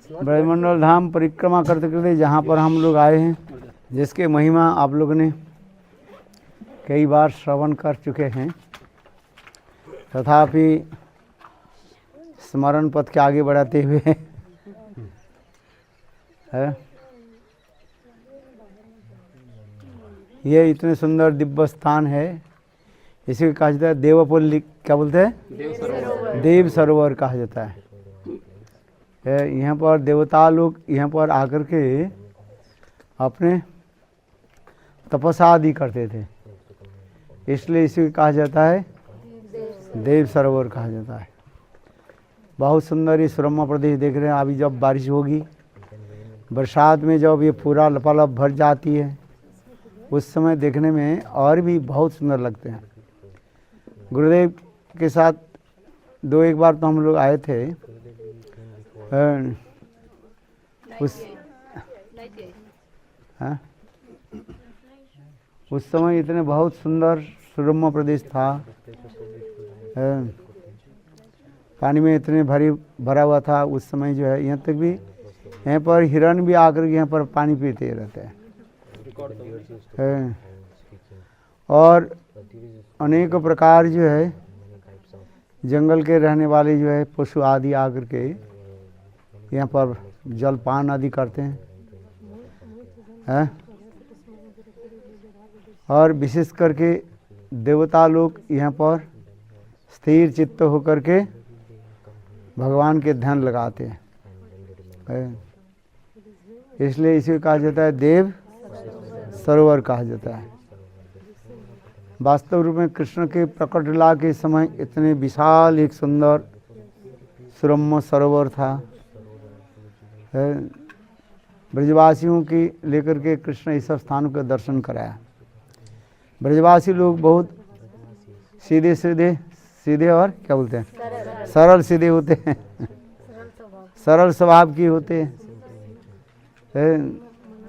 ब्रजमंडल धाम परिक्रमा करते करते जहाँ पर हम लोग आए हैं, जिसके महिमा आप लोगों ने कई बार श्रवण कर चुके हैं, तथापि स्मरण पथ के आगे बढ़ाते हुए है ये इतने सुंदर दिव्य स्थान है। इसे कहा जाता है देवपुल, क्या बोलते हैं, देव सरोवर कहा जाता है। यहाँ पर देवता लोग यहाँ पर आकर के अपने तपस्या आदि करते थे, इसलिए इसे कहा जाता है देव सरोवर कहा जाता है। बहुत सुंदर ये सुरम्य प्रदेश देख रहे हैं। अभी जब बारिश होगी, बरसात में जब ये पूरा लपालप भर जाती है, उस समय देखने में और भी बहुत सुंदर लगते हैं। गुरुदेव के साथ एक बार तो हम लोग आए थे। उस समय इतने बहुत सुंदर सुरम्य प्रदेश था, पानी में इतने भरा हुआ था। उस समय जो है यहाँ तक भी यहाँ पर हिरण भी आकर यहाँ पर पानी पीते रहते हैं। और अनेक प्रकार जो है जंगल के रहने वाले जो है पशु आदि आकर के यहाँ पर जलपान आदि करते हैं। और विशेष करके देवता लोग यहाँ पर स्थिर चित्त होकर के भगवान के ध्यान लगाते हैं, इसलिए इसे कहा जाता है देव सरोवर कहा जाता है। वास्तव रूप में कृष्ण के प्रकट लीला के समय इतने विशाल एक सुंदर सुरम्य सरोवर था। ब्रजवासियों की लेकर के कृष्ण इस स्थानों का दर्शन कराया। ब्रजवासी लोग बहुत सीधे और क्या बोलते हैं, सरल सीधे होते हैं, सरल स्वभाव की होते हैं।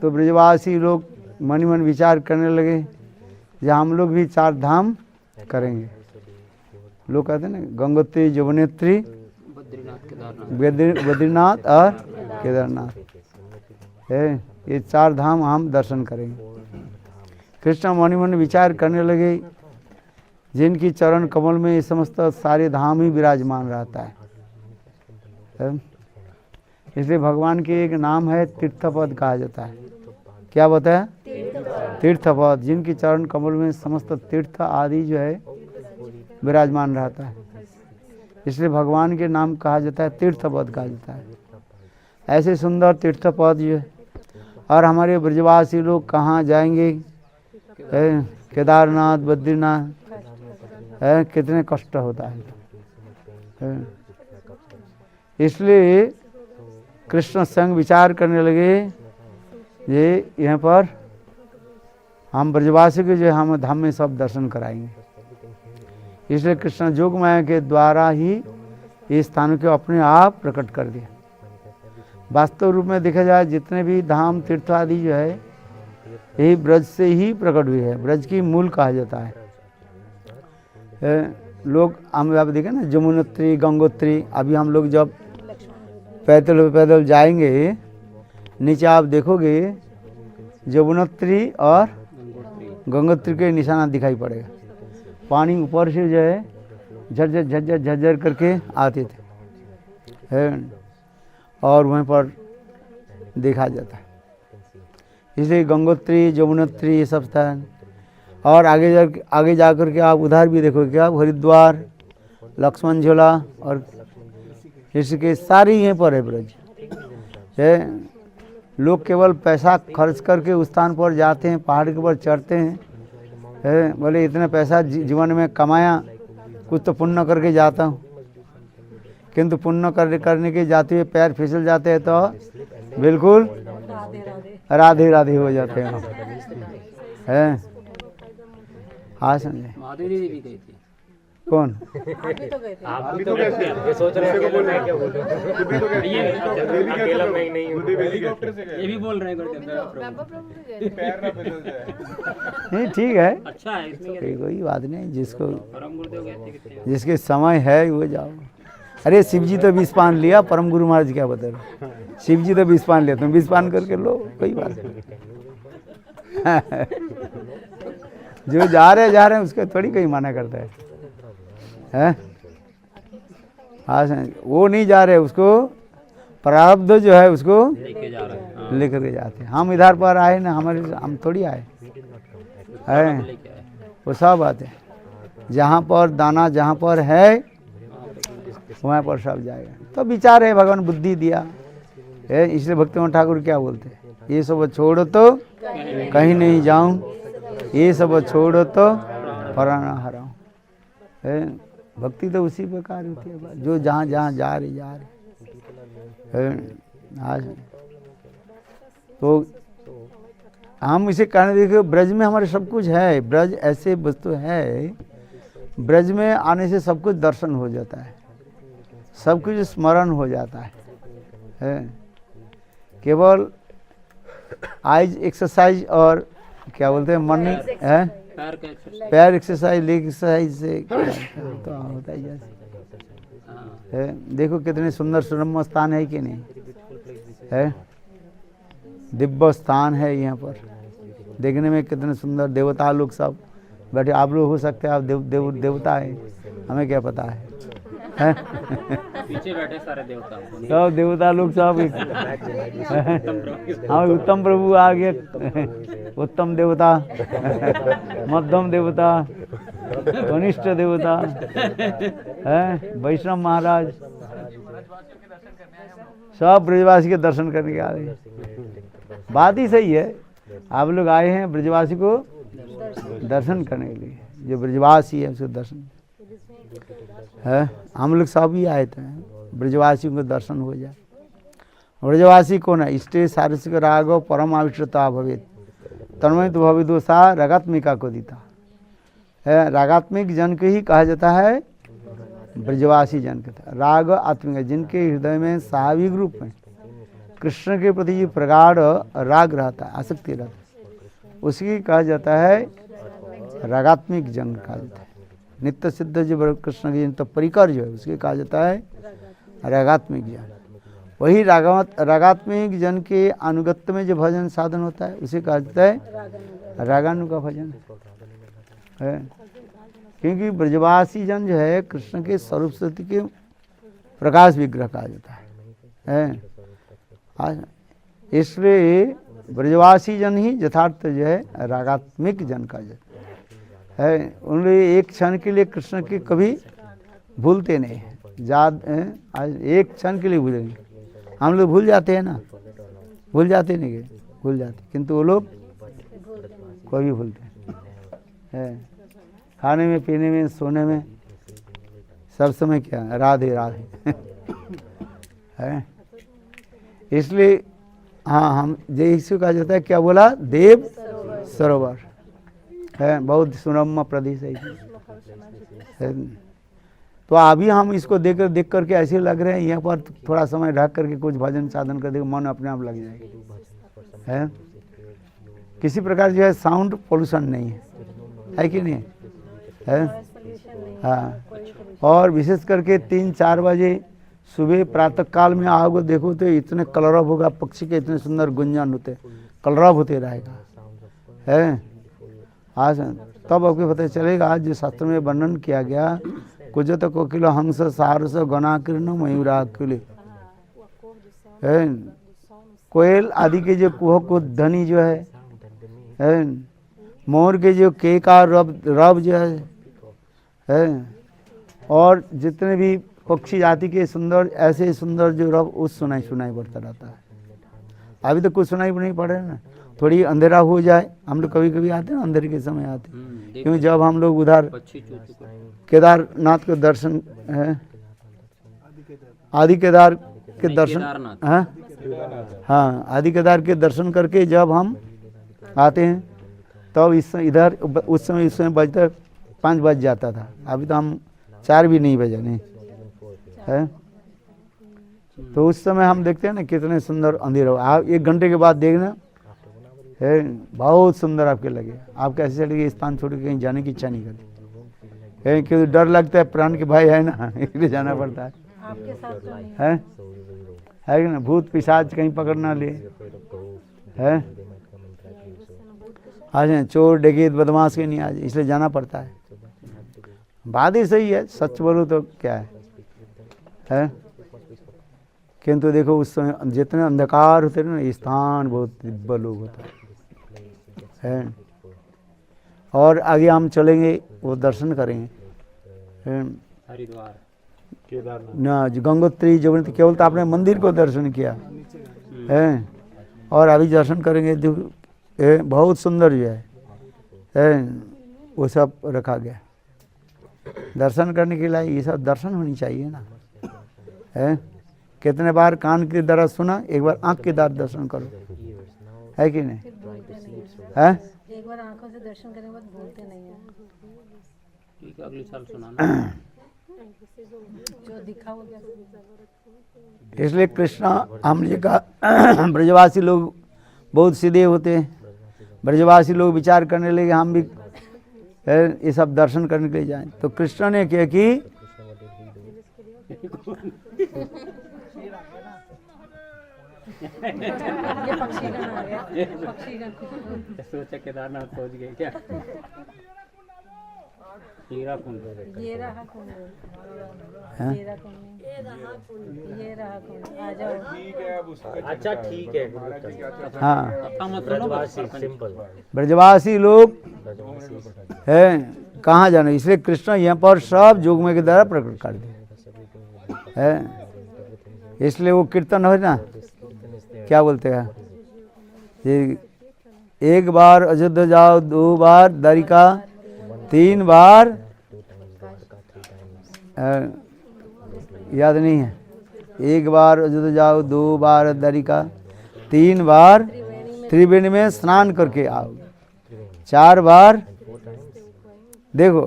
तो ब्रजवासी लोग मन ही मन विचार करने लगे, जहाँ हम लोग भी 4 धाम करेंगे। लोग कहते हैं ना, गंगोत्री, यमुनोत्री, बद्रीनाथ और केदारनाथ, ये 4 धाम हम दर्शन करेंगे। कृष्ण मन ही मन विचार करने लगे, जिनकी चरण कमल में ये समस्त सारे धाम ही विराजमान रहता है। इसलिए भगवान के एक नाम है तीर्थपद कहा जाता है। क्या बताया, तीर्थपद, जिनकी चरण कमल में समस्त तीर्थ आदि जो है विराजमान रहता है, इसलिए भगवान के नाम कहा जाता है, तीर्थपद कहा जाता है। ऐसे सुंदर तीर्थपद जो है। और हमारे ब्रजवासी लोग कहाँ जाएंगे, केदारनाथ, बद्रीनाथ, कितने कष्ट होता है। इसलिए कृष्ण संग विचार करने लगे, ये यहाँ पर हम ब्रजवासी के जो हम धाम में सब दर्शन कराएंगे। इसलिए कृष्ण जोग माया के द्वारा ही इस स्थान को अपने आप प्रकट कर दिया। वास्तव रूप में देखा जाए, जितने भी धाम तीर्थ आदि जो है, यही ब्रज से ही प्रकट हुई है। ब्रज की मूल कहा जाता है। लोग हम आप देखें ना, यमुनोत्री, गंगोत्री, अभी हम लोग जब पैदल जाएंगे, नीचे आप देखोगे यमुनोत्री और गंगोत्री के निशाना दिखाई पड़ेगा। पानी ऊपर से जो है झरझर करके आते थे, और वहीं पर देखा जाता है। इसलिए गंगोत्री, यमुनोत्री ये सब स्थान। और आगे जाकर के आप उधर भी देखोगे, क्या हरिद्वार, लक्ष्मण झूला और ऋषिकेश, सारी यहीं पर है ब्रज। लोग केवल पैसा खर्च करके उस स्थान पर जाते हैं, पहाड़ के ऊपर चढ़ते हैं, बोले इतना पैसा जीवन में कमाया, कुछ तो पुण्य करके जाता हूँ। किंतु पुण्य करने के जाते हुए पैर फिसल जाते हैं तो बिल्कुल राधे राधे हो जाते हैं। हाँ समझे। कौन? आप भी तो गए थे। ये सोच रहे हैं कि मैं क्या बोल रहा हूँ। ये अकेला मैं नहीं हूँ। हेलीकॉप्टर से गए। ये भी बोल रहे हैं पैर ना फिसल जाए। नहीं ठीक है, अच्छा है, इसमें कोई बात नहीं। जिसके समय है वो जाओ। अरे शिव जी तो विष पान लिया, परम गुरु महाराज क्या बता रहे, शिव जी तो विष पान लिया, तुम विष पान करके लो, कोई बात नहीं। जो जा रहे हैं उसको थोड़ी कोई माना करता है? हाँ, वो नहीं जा रहे, उसको प्रारब्ध जो है उसको लेकर के जाते हैं। हम इधर पर आए ना, हम थोड़ी आए हैं, वो सब आते हैं। जहाँ पर दाना जहाँ पर है वहाँ पर सब जाएगा। तो विचार है, भगवान बुद्धि दिया है, इसलिए भक्तिमान ठाकुर क्या बोलते हैं, ये सब छोड़ो तो कहीं नहीं जाऊं, ये सब छोड़ो तो प्राण हराऊं। भक्ति तो उसी प्रकार होती है, जो जहाँ जहाँ जा रहे आज। तो हम इसे कहने देखिए, ब्रज में हमारे सब कुछ है, ब्रज ऐसे वस्तु है, ब्रज में आने से सब कुछ दर्शन हो जाता है, सब कुछ स्मरण हो जाता है। केवल आइज एक्सरसाइज और क्या बोलते हैं मॉर्निंग है, पैर एक्सरसाइज, लेग एक्सरसाइज से तो होता ही है। देखो कितने सुंदर सुरम्य स्थान है कि नहीं है, दिव्य स्थान है यहाँ पर, देखने में कितने सुंदर, देवता लोग सब बैठे। आप लोग हो सकते हैं आप देवता है, हमें क्या पता है? पीछे बैठे सारे देवता, सब देवता लोग सब हाँ, उत्तम प्रभु आ गए, उत्तम देवता, मध्यम देवता, कनिष्ठ देवता है, वैष्णव महाराज, सब ब्रजवासी के दर्शन करने के आ रहे। बात ही सही है, आप लोग आए हैं ब्रजवासी को दर्शन करने के लिए, जो ब्रजवासी है उसको दर्शन है। हम लोग सब ही आए थे, ब्रजवासियों को दर्शन हो जाए। ब्रजवासी कौन है? इष्टे सारसिक रागो परम आविष्टता भवेत तन्मय तो भविदोषा रागात्मिका को दीता है। रागात्मिक जन के ही कहा जाता है ब्रजवासी जन कहता। राग आत्मिक, जिनके हृदय में स्वाभाविक रूप में कृष्ण के प्रति जो प्रगाढ़ राग रहता है, आसक्ति रहता है, उसकी कहा जाता है रागात्मिक जन कहा जाता है। नित्य सिद्ध जो कृष्ण के तो परिकर जो है उसके कहा जाता है रागात्मिक जन। वही रागात्मिक जन के अनुगत्य में जो भजन साधन होता है उसे कहा जाता है रागानु का भजन है। क्योंकि ब्रजवासी जन जो है कृष्ण के स्वरूप सत्य के प्रकाश विग्रह कहा जाता है। इसलिए ब्रजवासी जन ही यथार्थ जो है रागात्मिक जन कहा जाता है। उन्हें एक क्षण के लिए कृष्ण के कभी भूलते नहीं है, एक क्षण के लिए भूलेंगे। हम लोग भूल जाते हैं ना, भूल जाते नहीं, भूल जाते, किंतु वो लोग कभी भूलते हैं। खाने में, पीने में, सोने में, सब समय क्या राधे राधे है। इसलिए हाँ, हम जैसे कहा जाता है, क्या बोला, देव सरोवर है, बहुत सुरम्य प्रदेश है। तो अभी हम इसको देख करके ऐसे लग रहे हैं, यहाँ पर थोड़ा समय ढक करके कुछ भजन साधन कर देगा, मन अपने आप लग जाएगा है। किसी प्रकार जो है साउंड पोल्यूशन नहीं है कि नहीं है? हाँ, और विशेष करके 3-4 बजे सुबह प्रातः काल में आओगे, देखो तो इतने कलरव होगा, पक्षी के इतने सुंदर गुंजन होते, कलरव होते रहेगा है। आज तब आपको पता चलेगा, आज जो शास्त्र में वर्णन किया गया, कुजत कोकिल हंस सारस गणाकीर्ण मयूराकुल है, कोयल आदि के जो कुह ध्वनि जो है, मोर के जो के का रब जो है, और जितने भी पक्षी जाति के सुंदर, ऐसे सुंदर जो रब, उस सुनाई पड़ता रहता है। अभी तो कुछ सुनाई नहीं पड़ रहा है ना, थोड़ी अंधेरा हो जाए, हम लोग कभी कभी आते हैं अंधेरे के समय आते हैं, क्योंकि जब हम लोग उधर केदारनाथ के दर्शन है, आदि केदार के दर्शन है, हाँ, आदि केदार के दर्शन करके जब हम आते हैं, तब इधर उस समय बजता 5 बज जाता था। अभी तो हम 4 भी नहीं बजे नहीं है। तो उस समय हम देखते हैं ना कितने सुंदर अंधेरा हो। आप 1 घंटे के बाद देखना है, बहुत सुंदर आपके लगे, आपके ऐसे चलेगी स्थान छोड़ के कहीं जाने की इच्छा नहीं करती है, क्योंकि डर लगता है, प्राण के भाई है ना, इसलिए जाना पड़ता है। है कि ना, भूत पिशाच कहीं पकड़ ना ले, है आज चोर डकैत बदमाश के नहीं आज, इसलिए जाना पड़ता है। बात ही सही है, सच बोलो तो क्या है? किंतु देखो उस समय जितने अंधकार होते ना, स्थान बहुत दिव्य लोग होता है। और आगे हम चलेंगे, वो दर्शन करेंगे हरिद्वार ना, गंगोत्री जमुना, केवल तो आपने मंदिर को दर्शन किया है, और अभी दर्शन करेंगे बहुत सुंदर जो है वो सब रखा गया। दर्शन करने के लिए ये सब दर्शन होनी चाहिए ना, है? कितने बार कान के द्वारा सुना, एक बार आंख के द्वारा दर्शन करो, है कि नहीं? है एक बार आंखों से दर्शन करने के बाद भूलते नहीं है। ठीक है, अगले साल सुनाना। जो दिखा हो गया। इसलिए कृष्णा हमने कहा ब्रजवासी लोग बहुत सीधे होते हैं, ब्रजवासी लोग विचार करने लगे हम भी ये सब दर्शन करने के लिए जाएं, तो कृष्ण ने क्या कि ये पक्षीगण आ गया, पक्षीगण सोचा केदारनाथ पहुंच गए क्या? हीरा कुंड, ये रहा कुंड, ये रहा कुंड, ये रहा कुंड, आ जाओ। अच्छा ठीक है। हाँ, सिंपल ब्रजवासी लोग है कहाँ जाना, इसलिए कृष्ण यहाँ पर सब जोगमय के द्वारा प्रकट कर दिए है। इसलिए वो कीर्तन हो ना, क्या बोलते हैं, ये एक बार अयोध्या जाओ, 2 बार द्वारिका, 3 बार याद नहीं है, 1 बार अयोध्या जाओ, 2 बार द्वारिका, 3 बार त्रिवेणी में स्नान करके आओ, 4 बार देखो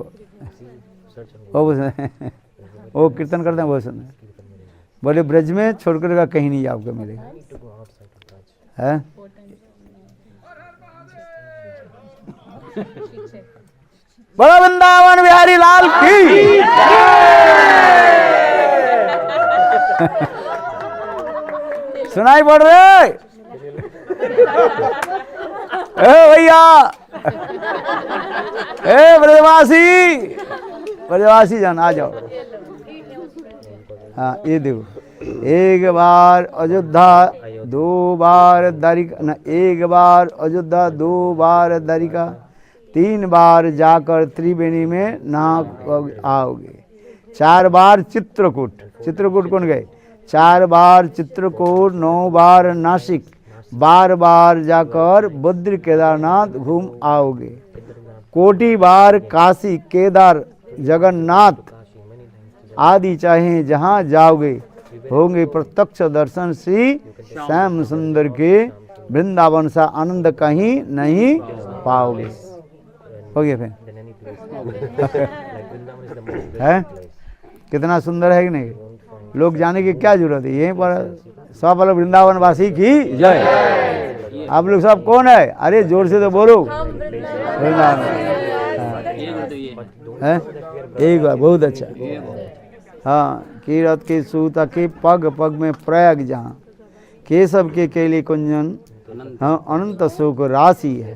वो कीर्तन करते हैं बहुत सुंदर, बोले ब्रज में छोड़कर का कहीं नहीं आपको मिलेगा, है? बड़ा वृंदावन बिहारी लाल की सुनाई पड़ रहे भैया, ब्रजवासी जान आ जाओ। हाँ ये देखो, 1 बार अयोध्या, 2 बार द्वारिका न, 1 बार अयोध्या, 2 बार द्वारिका, 3 बार जाकर त्रिवेणी में नहा आओगे, 4 बार चित्रकूट, चित्रकूट कौन गए, 4 बार चित्रकूट, 9 बार नासिक, 12 बार जाकर बद्री केदारनाथ घूम आओगे, कोटि बार काशी केदार जगन्नाथ आदि चाहे जहाँ जाओगे, होंगे प्रत्यक्ष दर्शन श्री श्याम सुंदर के, वृंदावन सा आनंद कहीं नहीं पाओगे। हो गया फिर है, कितना सुंदर है कि नहीं? लोग जाने की क्या जरूरत है, यहीं पर सब वाले वृंदावन वासी की जय। आप लोग सब कौन है? अरे जोर से तो बोलो, वृंदावन है एक बार, बहुत अच्छा। हाँ, कीरत के सूता के पग पग में प्रयाग जहाँ, केशव के केली कुंजन, हाँ अनंत सुख राशि है,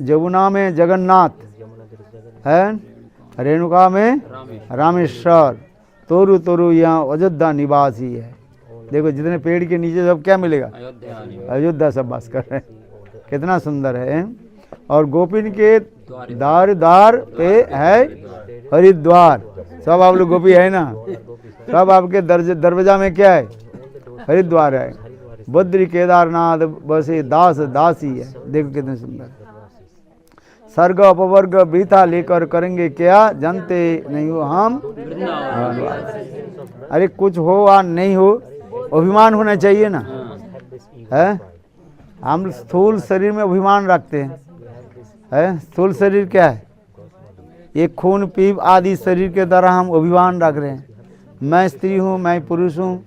जमुना में जगन्नाथ है, रेणुका में रामेश्वर, तोरु तोरु यहाँ अयोध्या निवासी है। देखो जितने पेड़ के नीचे सब क्या मिलेगा, अयोध्या सब वास कर रहे हैं, कितना सुंदर है। और गोपिन के द्वार द्वार पे है हरिद्वार, सब आप लोग गोपी है ना, सब आपके दरवाजा में क्या है, हरिद्वार है। बद्री केदारनाथ बसे दास दासी है, देखो कितने सुंदर। सर्ग अपवर्ग वृथा लेकर करेंगे क्या, जानते नहीं हो हम। अरे कुछ हो या नहीं हो, अभिमान होना चाहिए ना, है? हम स्थूल शरीर में अभिमान रखते हैं, है? स्थूल शरीर क्या है, ये खून पीप आदि शरीर के द्वारा हम अभिमान रख रहे हैं, मैं स्त्री हूँ, मैं पुरुष हूँ,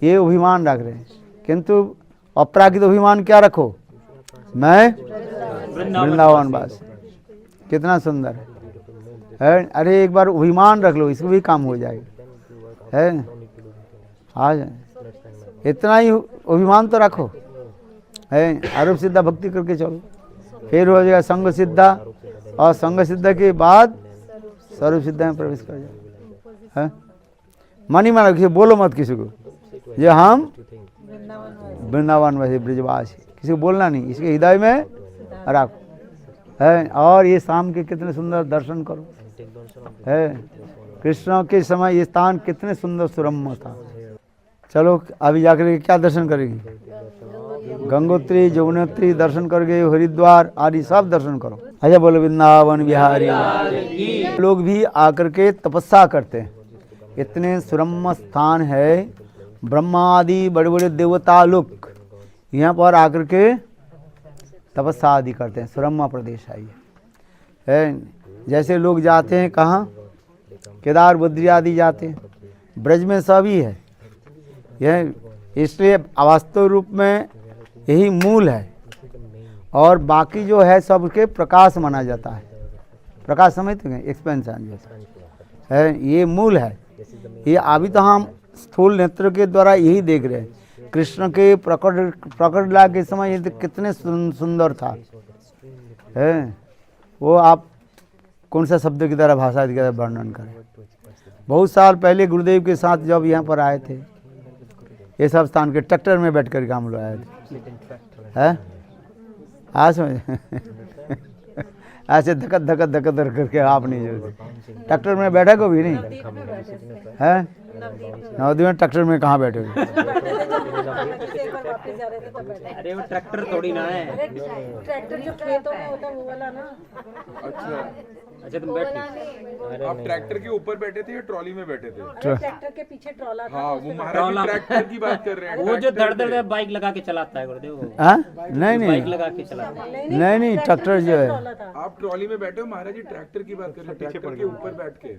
ये अभिमान रख रहे हैं। किंतु अपरागित अभिमान क्या रखो, मैं वृंदावन वास, कितना सुंदर है। अरे एक बार अभिमान रख लो, इसको भी काम हो जाएगा। है। आज इतना ही अभिमान तो रखो है, आरूप सिद्धा भक्ति करके चलो, फिर हो जाएगा संग सिद्धा, और संग सिद्धा के बाद स्वरूप सिद्धा में प्रवेश कर जाओ है। मन ही मानो, किसी बोलो मत किसी को ये हम वृंदावन वासी ब्रजवासी, किसी को बोलना नहीं, इसके हृदय में रखो है। और ये शाम के कितने सुंदर दर्शन करो है, कृष्ण के समय ये स्थान कितने सुंदर सुरम्य था। चलो अभी जाकर क्या दर्शन करेंगे, गंगोत्री यमुनोत्री दर्शन करके हरिद्वार आदि सब दर्शन करो। अच्छा बोलो वृंदावन बिहारी लोग भी आकर के तपस्या करते हैं, इतने सुरम्य स्थान है, ब्रह्मा आदि बड़े बड़े देवता लोग यहाँ पर आकर के तपस्या आदि करते हैं। सुरम्य प्रदेश है, जैसे लोग जाते हैं कहाँ, केदार बद्री आदि जाते हैं, ब्रज में सभी है यह, इसलिए वास्तव रूप में यही मूल है, और बाकी जो है सबके प्रकाश माना जाता है। प्रकाश समझते हैं, एक्सपेंशन जैसा है, ये मूल है। ये अभी तो हम स्थूल नेत्र के द्वारा यही देख रहे हैं, कृष्ण के प्रकट ला के समय ये कितने सुंदर था है। वो आप कौन सा शब्द की तरह भाषा की तरह वर्णन करें। बहुत साल पहले गुरुदेव के साथ जब यहाँ पर आए थे, ये सब स्थान के ट्रैक्टर में बैठ कर हम लोग आए थे है। आज ऐसे धक्कत धक्कत धक्कत धक्कत करके आप नहीं जोते, ट्रैक्टर में बैठा को भी नहीं है। नवद्वीप में ट्रैक्टर में कहाँ बैठे हुए, अरे वो ट्रैक्टर थोड़ी ना है, ट्रैक्टर जो खेतों में होता है वो वाला ना। अच्छा तुम बैठ, आप ट्रैक्टर के ऊपर बैठे थे या ट्रॉली में बैठे थे? ट्रैक्टर के पीछे ट्रॉला था। हाँ वो महाराज ट्रैक्टर की बात कर रहे हैं। वो जो धड़ धड़ बाइक लगा के चलाता है गुरुदेव, वो हाँ नहीं बाइक नहीं लगा के चलाता है। नहीं ट्रैक्टर जो है आप ट्रॉली में बैठे हो, महाराज जी ट्रैक्टर की बात कर रहे हैं, ट्रैक्टर के ऊपर बैठ के।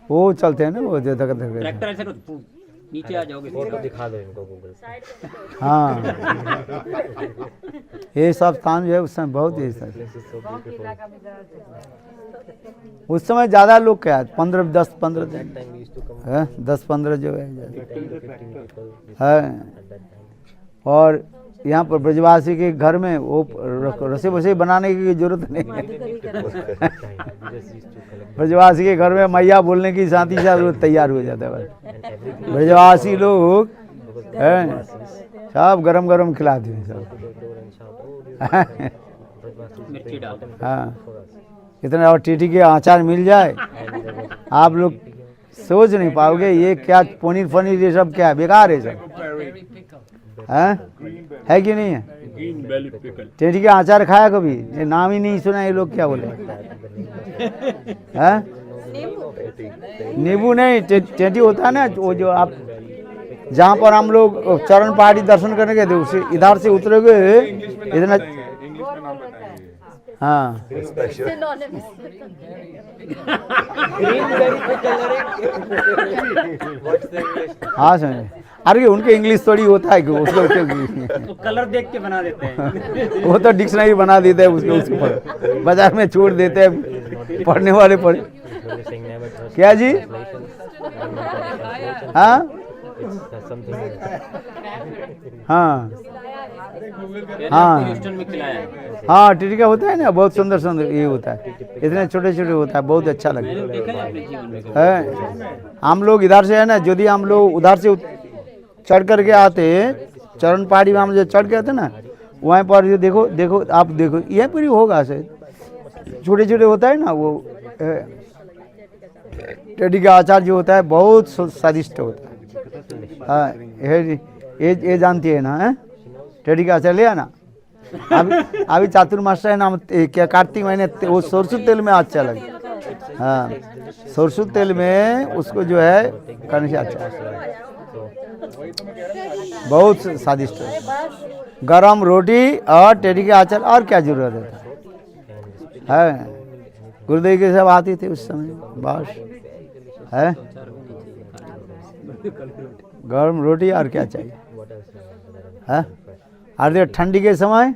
वो चलते हैं ना, वो जो धक्कत धक्कत। ट्रैक्टर ऐसे तो नीचे आ जाओगे, फोटो दिखा दो इनको गूगल। हाँ ये सब स्थान जो है उस समय बहुत ही उस समय ज़्यादा लोग क्या 10-15 दिन है, 10-15 जो है। और यहाँ पर ब्रजवासी के घर में वो रसोई वसोई बनाने की जरूरत नहीं है। ब्रजवासी के घर में मैया बोलने की साथ ही साथ तैयार हो जाता है। ब्रजवासी लोग हैं सब गरम गरम खिलाते हैं सब। मिर्ची डाल। हाँ इतना और टीटी के अचार मिल जाए, आप लोग सोच नहीं पाओगे ये क्या पनीर फनीर ये सब क्या बेकार है सब है कि नहीं है। टेटी का अचार खाया कभी, ये नाम ही नहीं सुना ये लोग क्या बोले हैं। नींबू नहीं, टेटी होता है ना वो जो आप जहाँ पर हम लोग चरण पहाड़ी दर्शन करने गए थे, उसे इधर से उतरोगे इतना। हाँ हाँ समझे। अरे उनके इंग्लिश थोड़ी होता है कि उसको कलर देख के बना देते हैं। वो तो डिक्शनरी बना देते हैं उसके बाजार में छोड़ देते हैं पढ़ने वाले पढ़े। क्या जी? हाँ हाँ हाँ हाँ टीका होता है ना, बहुत सुंदर सुंदर ये होता है, इतने छोटे छोटे होता है, बहुत अच्छा लगता है। हम लोग इधर से है ना, यदि हम लोग उधर से चढ़ करके आते चरण पहाड़ी में हम जो चढ़ के आते ना, वहाँ पर जो देखो देखो आप देखो यह पूरी होगा शायद, छोटे छोटे होता है ना वो टेडी का अचार जो होता है बहुत स्वादिष्ट होता है। हाँ ये जानती है ना है? टेडी का अचार ले आना। अभी चातुर्मास है ना, क्या कार्तिक महीने वो सरसों तेल में अच्छा लगे। हाँ सरसों तेल में उसको जो है करने से अच्छा बहुत स्वादिष्ट है। गरम रोटी और टेडी के अचार और क्या जरूरत है। गुरुदेव के सब आते थे उस समय, बस है गरम रोटी और क्या चाहिए हाँ? अरे ठंडी के समय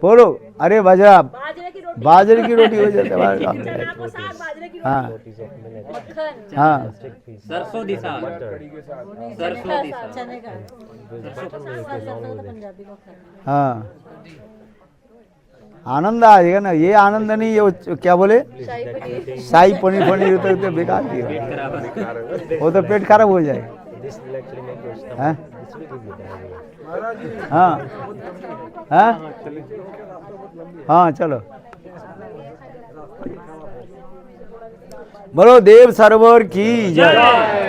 बोलो अरे बाजरा बाजरे की रोटी हो जाता है चना को साग बाजरे की हाँ मक्खन हाँ सरसों दी साग सरसों दी साग चने का सरसों तो पंजाबी को खाना हाँ आनंद आ जाएगा ना, ये आनंद नहीं, ये क्या बोले शाही पनीर पनीर तो बेकार दिया, वो तो पेट खराब हो जाएगा। हाँ हाँ हाँ हाँ चलो बोलो देव सरोवर की जय।